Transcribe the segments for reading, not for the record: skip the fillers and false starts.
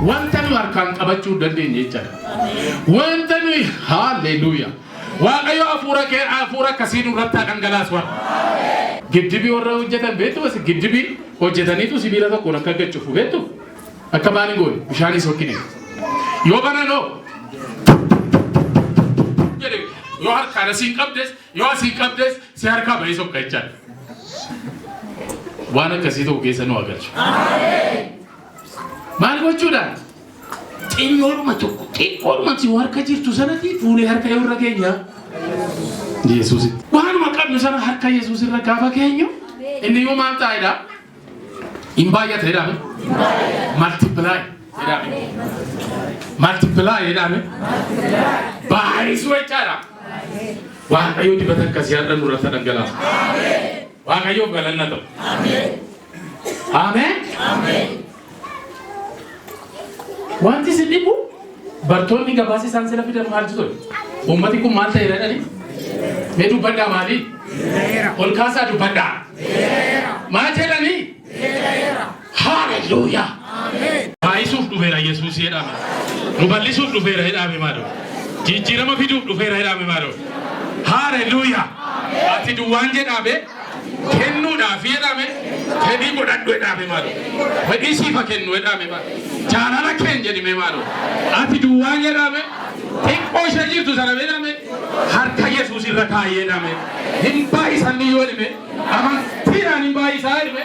wanta nu harkaan qabachuu dandeenye jechaadha. Wanta nu haleluuyaa. Waaqayyo hafuura akkasii nurratti dhangalaasu. Giddibii warra hojjetan beektu bas giddibii hojjetaniitu sibiila tokkoon akka gachuuf beektu akka maaliin goone bishaan isa hokkine yoo bananoo jedhe yoo harkaan asiin qabdes yoo asiin qabdes si harkaa bahee sokka jechaadha. Waan akkasii tokko keessa nu agarsiisa. Maal gochuudhaan xiyyooruma tokko xiqqoodhuma si harka jirtu sanatti fuulee harka irra keenya Yesuus. Waanuma qabnu sana harka Yesuus irra gaafa keenyu inni yoo maal ta'edha? Hin baay'ate jedhame. Multiply jedhame. Multiply jedhame. Baay'isuu jechaadha. Waaqayyo dibata akkasii har'a nurratti dhangalaasu. Waaqayyoof galanna ta'u. Ameen. Ameen. Wanti si dhibu bartoonni gabaasa isaan sila fidan maal jiru? Uummati kun maal ta'e jedhani? Mee dubbadhaa maali? Ol kaasaa dubbadhaa. Maal jedhani? Haleluuyaa. Baay'isuuf dhufeera Yesuus jedhame. Nu bal'isuuf dhufeera jedhame maadho. Jijjiirama fiduuf dhufeera jedhame maadho. Haleluuyaa. Ati duwwaan jedhame kennuudhaaf jedhame fedhii godhadhu jedhame maadho. Fedhii siifa kennu jedhame maadho. Jaalala keenya jedhame maadho. Ati duwwaan jedhame xiqqoo ishee jirtu sana jedhame harka Yesuus irra kaayee jedhame. Hin baay'isan ni yoo dhime amantiidhaan hin baay'isaa dhime.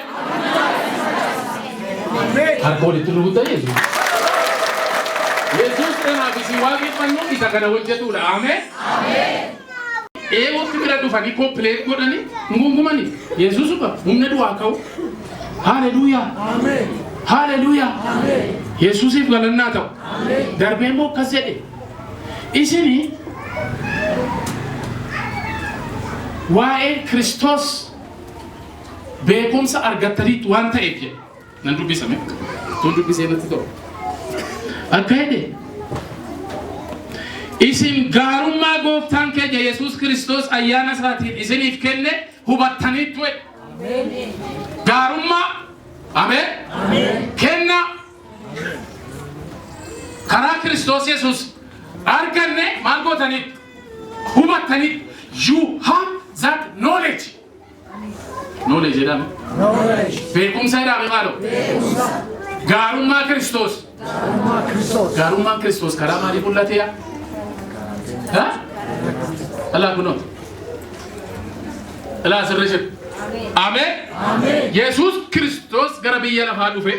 Harka walitti rukuta Yesuus. Yesuus kanaaf isin waaqeffannu isa kana hojjetudha. Ameen. Eewwatti bira dhufanii kompleet godhanii ngungumanii Yesuus humna du'aa ka'u. Haleluuyaa. Ameen. Haleluuyaa. Ameen. Yesuusiif galannaa ta'u. Darbeen immoo akkas jedhe. Isini waa'ee Kiristoos beekumsa argattaniitu waan ta'eef jedhe. Nan dubbisame. Tun dubbisee natti ta'u. Akka jedhe. Isin gaarummaa gooftaan keenya Yesuus Kiristoos ayyaana isaatiin isiniif kenne hubattaniittu. Gaarummaa. Ameen. Kenna. Karaa Kiristoos Yesuus arganne maal gootaniitu? Hubattaniitu. You have that knowledge. Knowledge jedhame. Beekumsa jedhame maaloo? Gaarummaa Kiristoos. Gaarummaan Kiristoos karaa maalii mul'ateeya? Allah kuno. Allah sirrishib. Ameen. Yesuus Kiristoos gara biyya lafaa dhufe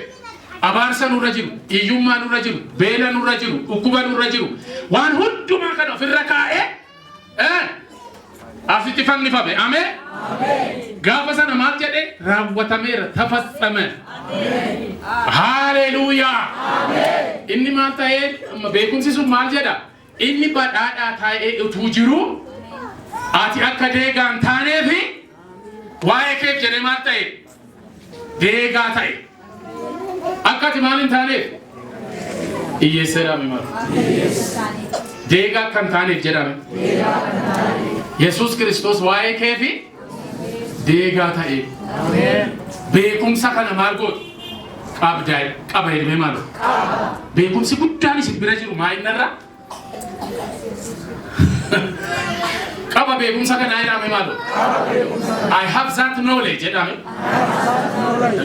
abaarsa nurra jiru, hiyyummaa nurra jiru, beela nurra jiru, dhukkuba nurra jiru waan hundumaa kana ofirra kaa'ee asitti fannifame. Ameen. Gaafa sana maal jedhe raawwatameera tafassame. Haleluuyaa. Inni maal ta'ee beekumsi sun maal jedha? Inni badhaadhaa taa'ee utuu jiru ati akka deegaan taaneefi waa'ee keef jedhee maal ta'e? Deegaa ta'e. Akka ati maal hin taaneef? Hiyyeessadhaame maal? Deegaa akka hin taaneef jedhame. Yesuus Kiristoos waa'ee keefi deegaa ta'e. Beekumsa kana maal gootu? Qaba jedhame maal? Beekumsi guddaan isin bira jiru maa innarra? Qaba beekumsa kana jedhame maalo? I have that knowledge jedhame.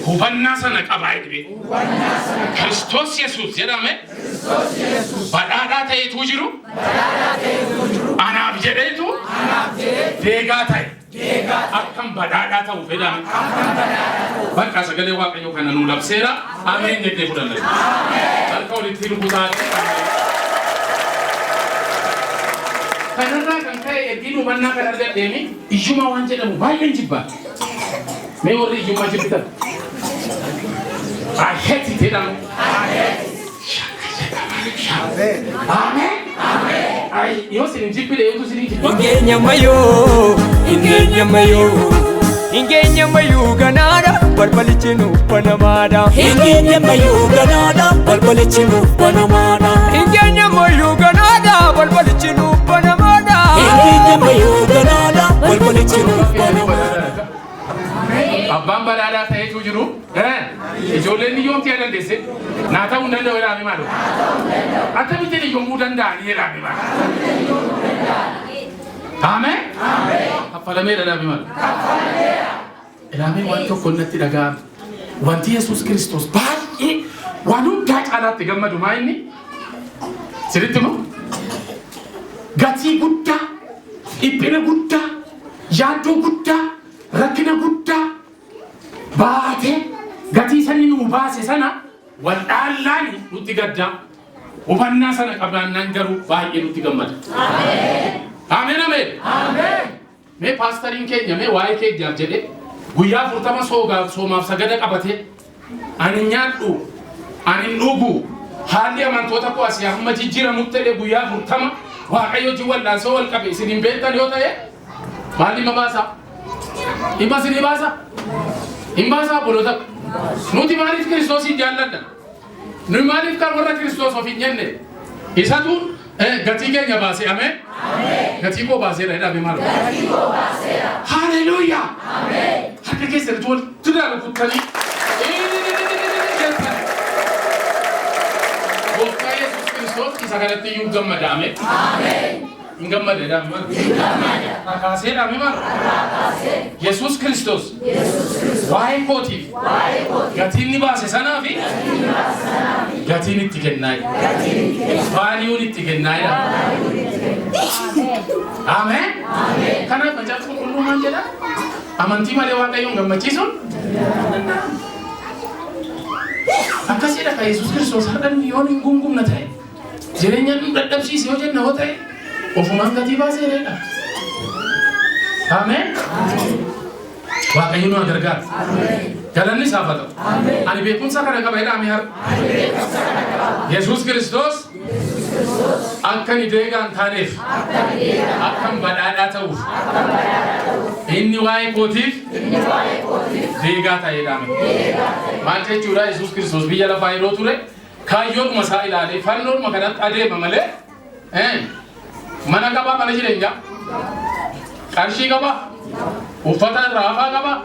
Hubannaa sana qaba jedhame. Kiristoos Yesuus jedhame. Badhaadhaa ta'etu jiru. Anaaf jedheetu deegaa ta'e. Akkam badhaadhaa ta'u fedhame. Bakka sagalee Waaqayyoo kana nuu labseera. Ameen jettee fudhanna. Harka walitti rukutaa. Kanarraa kan ka'e ergiin hubannaa kan argadheemi iyyuma waan jedhamu baay'een jibbaa. Mee warri iyyummaa jibbitan? I hate it jedhamu. Ameen. Yoo sin jibbide yoo sin jibbaa. Ingenya mayu ganada balbalichinu panamada. Ingenya mayu ganada balbalichinu panamada. Ingenya mayu ganada balbalichinu panamada. Ingenya mayu ganada balbalichinu panamada. Abbaan badhaadhaa ta'etu jiru. Ijoolleen yoomti yaa dandeesse naa ta'uu hin danda'u jedhame maal akkamitti yoomuu danda'anii jedhame maal Amen kaffalamee jedhame maal jedhame waan tokko natti dhaga'ame wanti Yesuus Kiristoos baay'ee waan hundaa caalaatti gammadu maa inni sirriitti moo gatii guddaa dhiphina guddaa yaaddoo guddaa rakkina guddaa baatee gatii sanni nu baase sana wal dhaallaan nutti gaddaa hubannaa sana qabaannaan garuu baay'ee nutti gammada. Ameen ameen. Mee paastariin keenya mee waa'ee keenyaaf jedhee guyyaa 40 soomaaf sagada qabatee ani nyaadhu ani dhugu haalli amantoota koo asii amma jijjiiramutti ta'e guyyaa 40 waaqayyo jiwallaan wal qabe isin hin beektan yoo ta'e maali mabaasa imma isin baasa bolota nuti maaliif Kiristoosin jaalladha nu maaliif kan warra Kiristoos of hin jenne isatu gatii keenya baase ameen gatii koo baaseera jedhame maal haleluuyaa harka keessatti wal tudaala kuttanii Gooftaa Yesuus Kiristoos isa kanatti iyyuu gammada ameen hin gammada jedhame maal akaasee jedhame maal Yesuus Kiristoos waa'ee kootiif gatiin ni baase sanaa fi gatiin itti kennaa'e baaliyoon itti kennaa'e Ameen kanaaf macaafa qulqulluumaan jedha amantii malee waaqayyoon gammachiisuun akkasidha ka Yesuus Kiristoos har'an yoon hin gungumna ta'e jireenya nu dadhabsiise yoo jenna yoo ta'e ofumaan gatii baaseeredha. Ameen waaqayyo nu gargaara galanni isaaf haa ta'u ani beekumsa kana qaba jedhame har'a Yesuus Kiristoos akkan deegaan taaneef akkan badhaadhaa ta'uuf inni waa'ee kootiif deegaa ta'ee dhaame maal jechuudha Yesuus Kiristoos biyya lafaa yeroo ture kaayyoodhuma isaa ilaalee fannoodhuma kanatti adeema malee mana qabaa mana jireenyaa qarshii qabaa uffata raafaa qabaa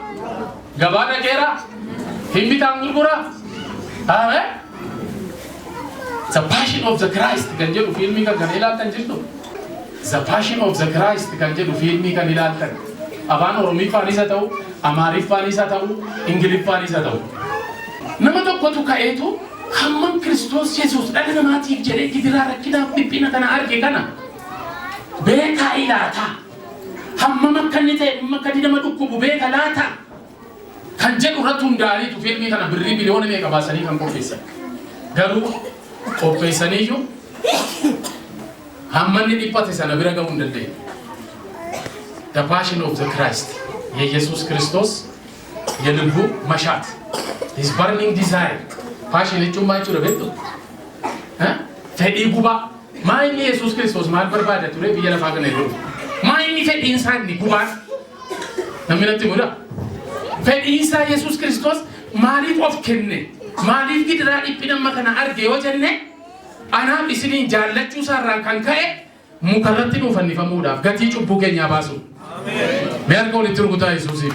gabaa dhaqeera hin bitaan gurguraa Ameen The Passion of the Christ kan jedhu fiilmii kan ilaaltan jirtu The Passion of the Christ kan jedhu fiilmii kan ilaaltan afaan Oromiffaanis haa ta'u Amaariffaanis haa ta'u Ingiliffaanis haa ta'u nama tokkotu ka'eetu hammam Kiristoos Yesuus dhala namaatiif jedhee gidiraa rakkinaaf dhiphina kana arge kana beekaa ilaata hammam akka inni ta'e dhimma akka nama dhukkubu beeka laata kan jedhu irratti hundaa'aniitu fiilmii kana birrii biliyoona meeqa baasanii kan qopheessan garuu qopheessaniiyyuu hammanni dhiphate sana bira ga'uu hin dandeenye. The Passion of the Christ የኢየሱስ ክርስቶስ የልቡ መሻት his burning desire passion እጩማችሁ ለበጡ ፈዲ ጉባ ማይኒ ኢየሱስ ክርስቶስ ማል በርባደ ቱሬ በየለፋ ገነ ይሉ ማይኒ ፈዲ ኢንሳን ጉባ ነምነቲ ሙዳ ፈዲ ኢንሳ ኢየሱስ ክርስቶስ ማሊፍ ኦፍ ከነ ማሊፍ ግድራ ዲፒነ መከና አርጌ ወጀነ አና ቢስኒን ጃለቹ ሳራን ከንከኤ ሙከረቲ ነው ፈኒፈሙዳ ገቲ ጩቡ ገኛ ባሱ Mergo li turguta Yesusi.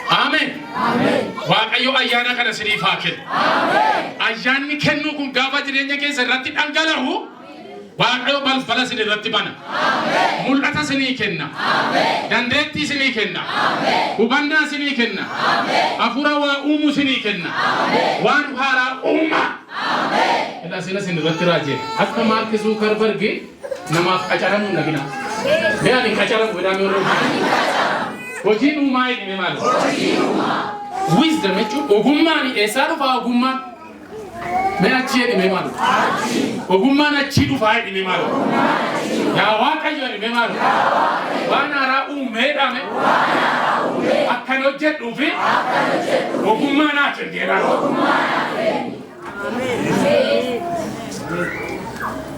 Amen. Waaqayyo ayyaana kana siniif haa kennu. Ayyaanni kennu kun gaafa jireenya keessa irratti dhangala'u waaqayyo balbala sin irratti bana. Mul'ata sinii kenna. Dandeettii sinii kenna. Hubannaa sinii kenna. Hafuura waa uumu sinii kenna. Waan haaraa uuma. Ila sina sin irratti raajee akka Maark Zuukarberg namaaf qacaramu nagina meani qacaramu wedame ro hojii uumaa jedhame maal wisdom jechuun ogummaan eessaa dhufa ogummaan mee achi jedhame maal ogummaan achi dhufa jedhame maal yaa waaqayyo jedhame maal waan haaraa uumeedhame akkan hojjedhuufi ogummaan haa kenneedha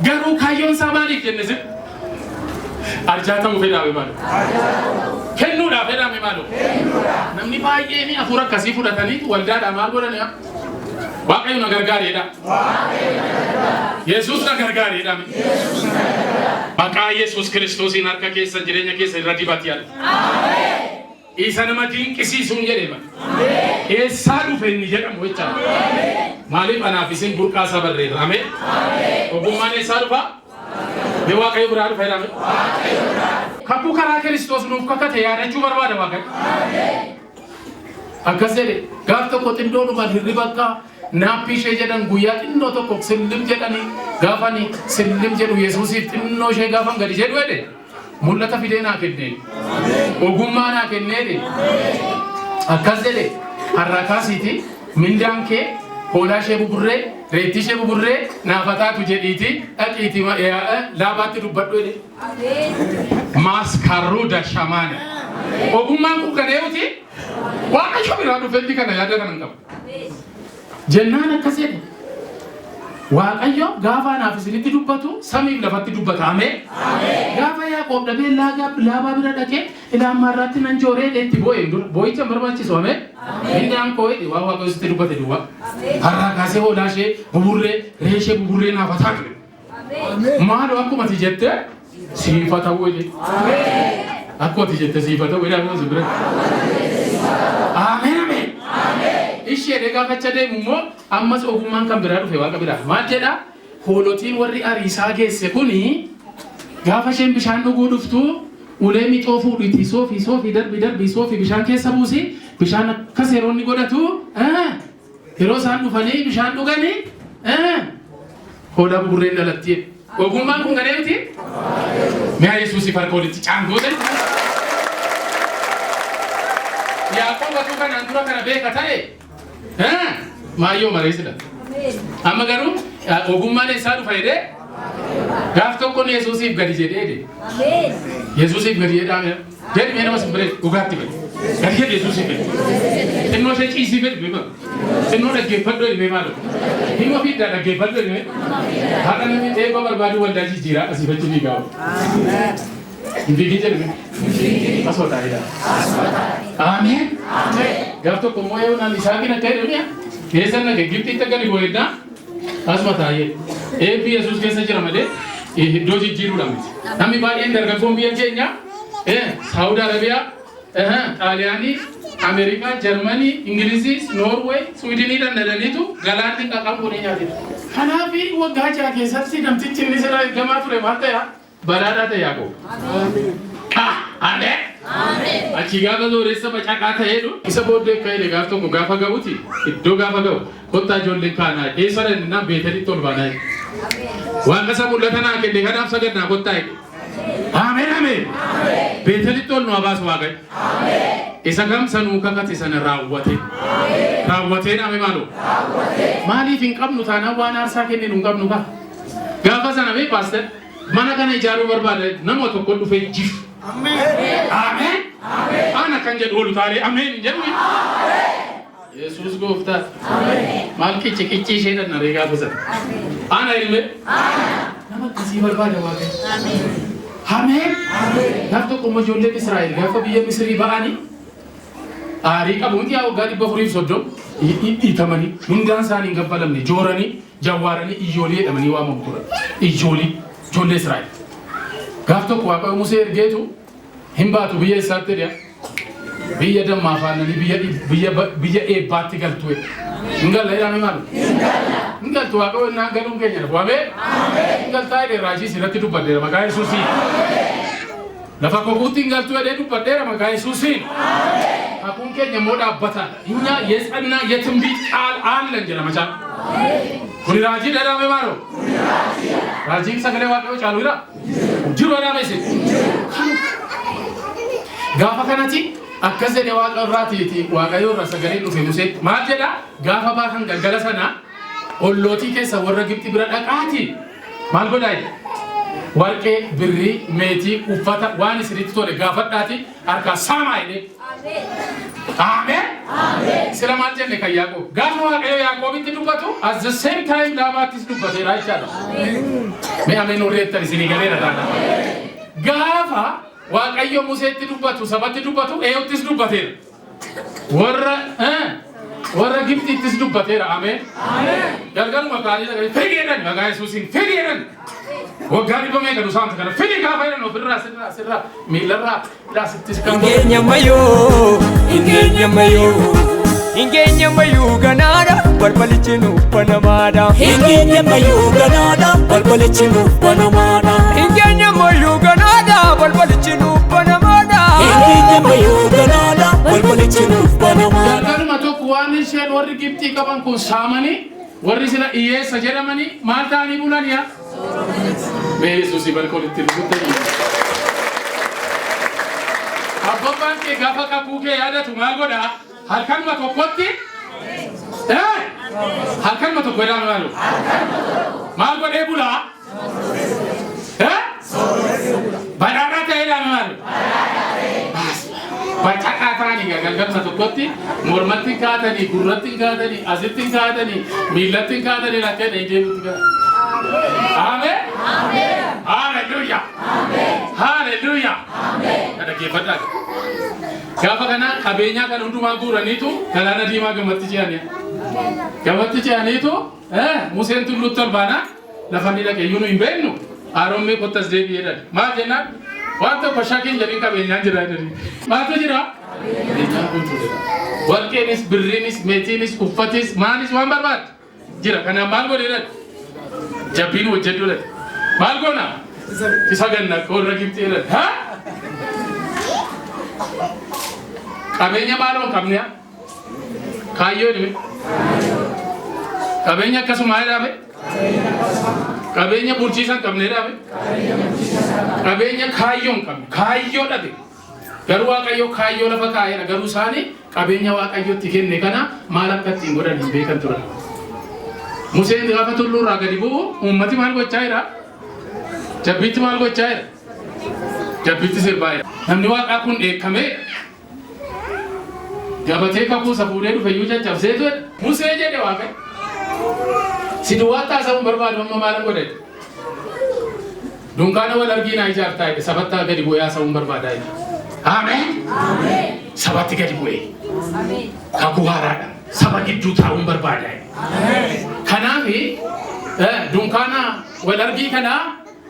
garuu kaayyoon isaa maaliif jennese arjaatamu fedhaame maalo kennuudhaaf fedhaame maalo namni baay'een hafuura akkasii fudhatanii waldaadhaa maal godhani waaqayyo na gargaareedha Yesuus na gargaareedha maqaa Yesuus Kiristoosiin harka keessa jireenya keessa irra dibati yaala isa nama dinqisiisuun jedhema. Eessaa dhufe inni jedhamu jechaadha. Maaliif anaaf isin burqaa isaa barreera? Ameen. Ogummaan eessaa dhufa? Mee Waaqayyo biraa dhufa jedhame? Kakuu karaa Kiristoos nuuf kakate yaadachuu barbaada Waaqayyo. Akkas jedhe gaaf tokko xinnoo dhuman hirriba akka naappii ishee jedhan guyyaa xinnoo tokko sillim jedhanii gaafani sillim jedhu Yesuusiif xinnoo ishee gaafan gadi jedhu jedhe mul'ata fidee naa kennee ogummaa naa kennee akkas jedhe har'a kaasiiti mindaan kee hoolaa ishee buburree reettii ishee buburree naafataatu jedhiiti dhaqiiti laabaatti dubbadhu jedhe maaskaruu dashamaane ogummaan kun kan eewuti Waaqayyo biraa dhufetti kana yaada kana hin qabu. Jennaan akkas jedhe Waaqayyo gaafa anaaf isinitti dubbatu samiif lafatti dubbata. Ameen. Gaafa Yaaqoob dhabee laabaa bira dhaqee ilaa ammaarraatti nan jooree itti boo'e boo'icha barbaachisu. Ameen. Mindaan koo jedhe waa Waaqayyo sitti dubbate duwwaa. Har'aa kaasee hoolaa ishee buburree ree ishee buburree naafataa ture. Maaloo akkuma ati jette siifa ta'uu jedhe. Akkuma ati jette siifa ta'uu jedhe akkuma si bira. Amen, amen. Ishee deegaa facha deemu immoo ammas ogummaan kan biraa dhufe Waaqa biraa. Maal jedhaa? Hoolotiin warri ariisaa geesse kuni gaafa isheen bishaan dhuguu dhuftu ulee mixoo fuudhiti soofii darbi soofii bishaan keessa buusi bishaan akkas yeroo inni godhatu yeroo isaan dhufanii bishaan dhuganii hoolaa buburreen dhalatti. Ogummaan kun gadee miti? Mi'a Yesuusiif harka walitti caangoote. Yaaqoob atuu kanaan dura kana beeka ta'e maayyoo mareessidha. Amma garuu ogummaan isaa dhufa jedhee gaaf tokko Yesuusiif gadi jedhee Yesuusiif gadi jedhaa jedhi mee nama simbiree dhugaatti bade gadi jedhe Yesuusiif gadi xinnoo ishee ciisii fedhi beema xinnoo dhaggeeffadhu jedhi beemaa dha hima fiiddaa dhaggeeffadhu jedhi haadha namni eebba barbaadu waldaa jijjiiraa asii fachi ni gaa'u. Invigi jedhame asootaa jedha. Ameen. Gaaf tokko immoo yoo naan Isaaqin akka jedhamee keessa nage Gibxitti akka ni gooyeddaa asuma taa'ee eebbi Yesuus keessa jira malee iddoo jijjiiruudha miti. Namni baay'een dargaggoon biyya keenya Saawud Arabiyaa, Xaaliyaanii, Ameerikaa, Jarmanii, Ingilizii, Noorweey, Suwiidiniidhaan dhalaniitu galaanni qaqqabu ni nyaatudha. Kanaaf waggaa jaha keessatti namtichi inni sirraa eeggamaa ture maal ta'eera? Badhaadhaa ta'e Yaaqoob. Ameen. Achi gaafa zooressa macaqaa ta'eedhu isa booddee akka jedhe gaaf tokko gaafa ga'uti iddoo gaafa ga'u kottaa ijoolleen kaanaa eessa dhandinaan beetanitti ol baanaa jedhe. Waan qasa mul'ata naa kenne kanaaf sagadnaa kottaa jedhe. Ameen ameen. Beetanitti ol nu habaasu Waaqayyo. Isa gamsanuu kakate sana raawwate. Raawwatee naame maaloo? Maaliif hin qabnu taanaan waan aarsaa kenninu hin qabnu kaa? Gaafa sana mee paaster mana kana ijaaruu barbaada nama tokko dhufee jiru. Ameen. Ana kan jedhu olu taaree ameen jedhu. Yesuus gooftaa. Maal qicci ishee dhanna reegaa buusan. Ana ilme. Nama akkasii barbaada Waaqayyo. Ameen. Gaaf tokko ijoolleen Israa'el gaafa biyya Misrii ba'anii aarii qabuun yaa waggaa 430 dhiitamanii hundaan isaanii hin gabbalamne jooranii jawwaaranii ijoollee jedhamanii waamamu ture. Ijoollee Israa'el. Gaaf tokko Waaqayyo Musee ergeetu hin baatu biyya isaatti jedha. Biyya dammaa afaananii biyya eebbaatti galtu. Hin galla jedhame maalu? Hin galtu Waaqayyo innaan galuun keenya dhabu. Ameen. Hin galtaa jedhee raajii irratti dubbadheera maqaa Yesuusiin. Lafa kokuutti hin galtu jedhee dubbadheera maqaa Yesuusiin. Hakuun keenya immoo dhaabbataadha. Inya yeessannaa yetimbii aannan jedha macaan. Kuni raajii dhadhaame maaloo? Raajiin sagalee Waaqayyoo caalu jira? Jiru dhadhaame isin. Gaafa kanatti akkas jedhee Waaqa irraatiiti Waaqayyoo irraa sagalee dhufe Musee maal jedha? Gaafa baatan galgala sana ollootii keessa warra Gibxi bira dhaqaati. Maal godhaa? Warqee, birrii, meetii, uffata waan isinitti tole gaafadhaati harkaa saamaa jedhee. Ameen. Sila maal jenne kan Yaaqoob. Gaafa Waaqayyo Yaaqoobitti dubbatu at the same time Laabaattis dubbateera jechaadha. Mee ameen horreettan isinii galeera taana. Gaafa Waaqayyo Museetti dubbatu sabatti dubbatu eeyottis dubbateera. Warra Gibxittis dubbateera. Ameen. Galgaluma kaanii fedheedhan maqaa Yesuusiin fedheedhan. Wagari ba mega dusanta kana fini ka fayda no birra sirra milarra la sitti kan Ingenya mayu ganada balbalichinu panamada Ingenya mayu ganada balbalichinu panamada Ingenya mayu ganada balbalichinu panamada Ingenya mayu ganada balbalichinu panamada galgaluma tokko waan isheen warri Gibxii qaban kun saamanii warri sila iyyeessa jedhamanii maal ta'anii bulaniya Yesuusi balkoolitti rukuttanii abbaan kee gaafa kakuu kee yaadatu maal godhaa halkanuma tokkotti halkanuma tokko jedhama maalu maal godhee bulaa badhaadhaa ta'ee jedhama maalu bacaqaa ta'anii galgaluma tokkotti mormatti kaatanii gurratti kaatanii asitti kaatanii miillatti kaatanii lakkee deebiitti kaatanii Amen. Amen. Hallelujah. Amen. Hallelujah. Amen. Ada kefadha. Gaafa kana qabeenya kan hundumaa guuraniitu galaana diimaa gamatti ce'anii. Gamatti ce'aniitu Museen tulluutti ol baana lafa ni dhaqee iyyuu nu hin beeknu Aroon kottas deebi'eedha. Maal jennaan waan tokko shaakiin jedhin qabeenyaan jira jedhanii. Maaltu jira? Warqeenis, birriinis, meetiinis, uffatis, maalis waan barbaadu jira. Kanaaf maal godheedha? Jabbiin hojjedhu dha. Maal goona? Isa ganna qorra Gibxii dha. Qabeenya maaloo hin qabne kaayyoo dhime. Qabeenya akkasuma jedhame. Qabeenya bulchiisa hin qabne jedhame. Qabeenya kaayyoo hin qabne. Kaayyoo dhabe. Garuu Waaqayyoo kaayyoo lafa kaa'eera. Garuu isaanii qabeenya Waaqayyootti kenne kana maal akka ittiin godhan hin beekan turan. Museen gaafa tullurraa gadi bu'u uummati maal gochaa jira? Jabbiitti maal gochaa jira? Jabbiitti sirbaa jira. Namni Waaqaa kun dheekkamee gabatee kakuu safuudhee dhufe iyyuu caccabsee ture. Musee jedhe Waaqayyo. Si duwwaa taasifamuu barbaadu amma maal godhe? Dunkaana wal argiinaa ijaartaa jedhe sabattaa gadi bu'ee haasa'uun barbaadaa jedhe. Ameen. Sabatti gadi bu'ee. Kakuu haaraadha. Saba gidduu taa'uun barbaadaa jedhe. Kanaafi dunkaana wal argii kana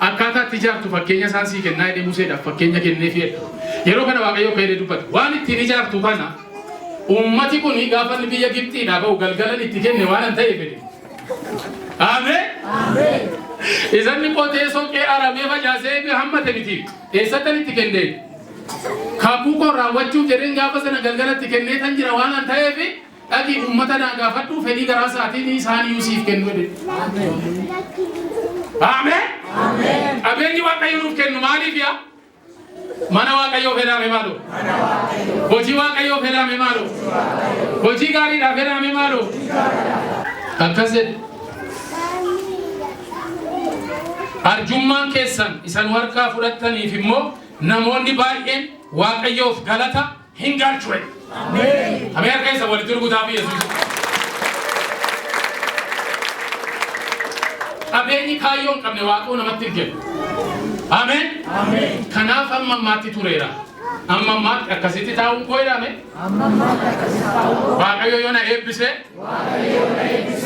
akkaataa itti ijaartu fakkeenya isaan sii kennaa jedhee Museedhaaf fakkeenya kennee fi'edha. Yeroo kana Waaqayyo ka'ee dubbata. Waan ittiin ijaartu kana ummati kun gaafa biyya Gibxiidhaa ba'u galgalan itti kenne waan an ta'e fedhe. Ameen. Isanni qotee soqee aramee facaasee hammate miti. Eessattan itti kenne? Kakuu koo raawwachuuf jedheen gaafa sana galgalatti kennee tan jira waan an ta'eef dhaqii uummata naa gaafadhu fedhii garaa isaatiin isaan Yuusiif kennu jedhe. Ameen. Qabeenyi Waaqayyo nuuf kennu maaliif yaa? Mana Waaqayyoo fedhame maaloo? Hojii Waaqayyoo fedhame maaloo? Hojii gaariidhaaf fedhame maaloo? Akkas jedhe. Arjummaan keessan isan harkaa fudhattaniif immoo namoonni baay'een Waaqayyoof galata hin galchu. Ameen. Ameen keessa walitti rukutaa fi Yesuus. Qabeenyi kaayyoo hin qabne Waaqoo namatti hin kennu. Ameen. Kanaaf amma ammaatti tureera. Amma ammaatti akkasitti taa'uun koo jedhame. Waaqayyo yoo na eebbise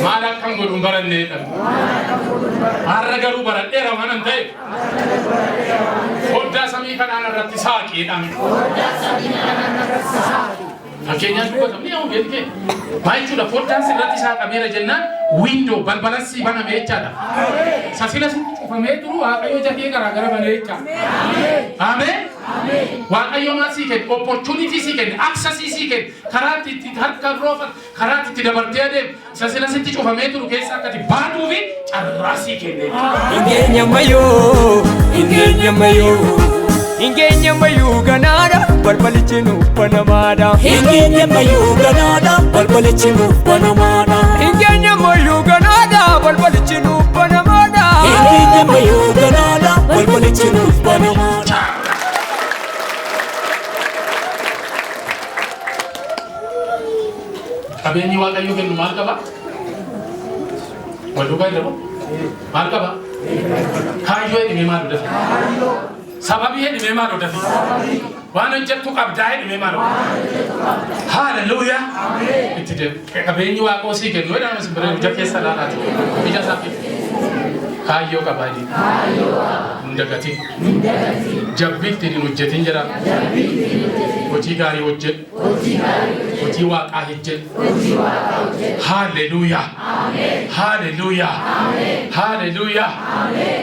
maal akkan godhuun baranneedha. Har'a garuu baradheera waan an ta'e. Foddaa samii kanaan irratti saaqiidhaan. Fakkeenyaaf dubbatamni yaa hojjetu kee. Maal jechuudha foddaan sirratti saaqameera jennaan wiindoo balbalas si baname jechaadha. Sasila sitti cufamee turu Waaqayyo jatee garaagara banee jecha. Ameen. Waaqayyo maal sii kenne? Opportunity sii kenne, accessii sii kenne, karaa itti harka roofa, karaa itti dabartee adeemu. Sasila sitti cufamee turu keessa akkati baatuu fi carraa sii kenne. Ingenya mayu ganada balbalichinu panamada Ingenya mayu ganada balbalichinu panamada Ingenya mayu ganada balbalichinu panamada Ingenya mayu ganada balbalichinu panamada Qabeenyi Waaqayyo kennu maal qaba? Wal dhugaa jedhamu maal qaba? Kaayyoo jedhamee maal dafi? Sababii jedhamee maal dafi? Waan hojjettu qabdaa jedhamee maal? Hallelujah. Itti qabeenyi Waaqoo sii kennu jedhama simbiree ija keessa laalaati. Ija isaa Kaayoo qabaadhi. Hundagati. Jabbiitti hin hojjetin jira. Hojii gaarii hojjedhu. Hojii waaqaa hojjedhu. Haalleluuyaa. Haalleluuyaa. Haalleluuyaa.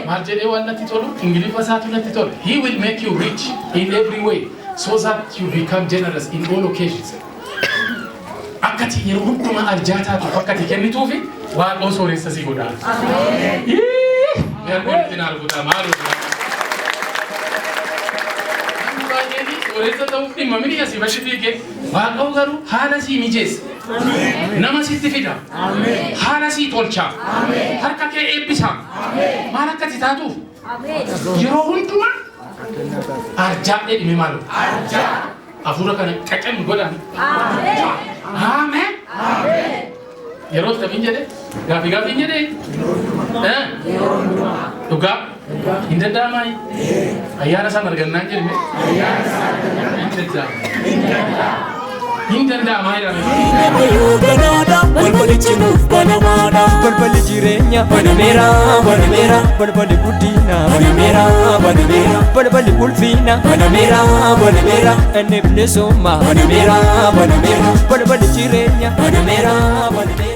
Maal jedhee waan natti tolu Ingiliffa isaatu natti tolu. He will make you rich in every way so that you become generous in all occasions. Akkati yeroo hundumaa arjaataatu akkati kennituufi Waaqoo sooressa si godhaa. Meerkoolitti arguutaa maaludha? Namni baay'een sooressa ta'uuf dhimma mini asii bashi fiigee Waaqoo garuu haala sii mijeessa. Nama sitti fida. Haala sii tolcha. Harka kee eebbisa. Maal akkati taatuuf? Yeroo hundumaa arjaadhee dhime maaludha? Afuura kana qaqan godhan. Ameen. Yeroo tamin jedhe gaaffii jedhe dhugaa hin danda'amaayi ayyaana isaa margannaan jedhame hin danda'amaayi balbalichi nuuf banamaadha. Balballi jireenya banameera banameera. Balballi guddina Banameera banameera balballi ulfina banameera banameera inni bilisummaa banameera banameera balballi jireenya banameera banameera.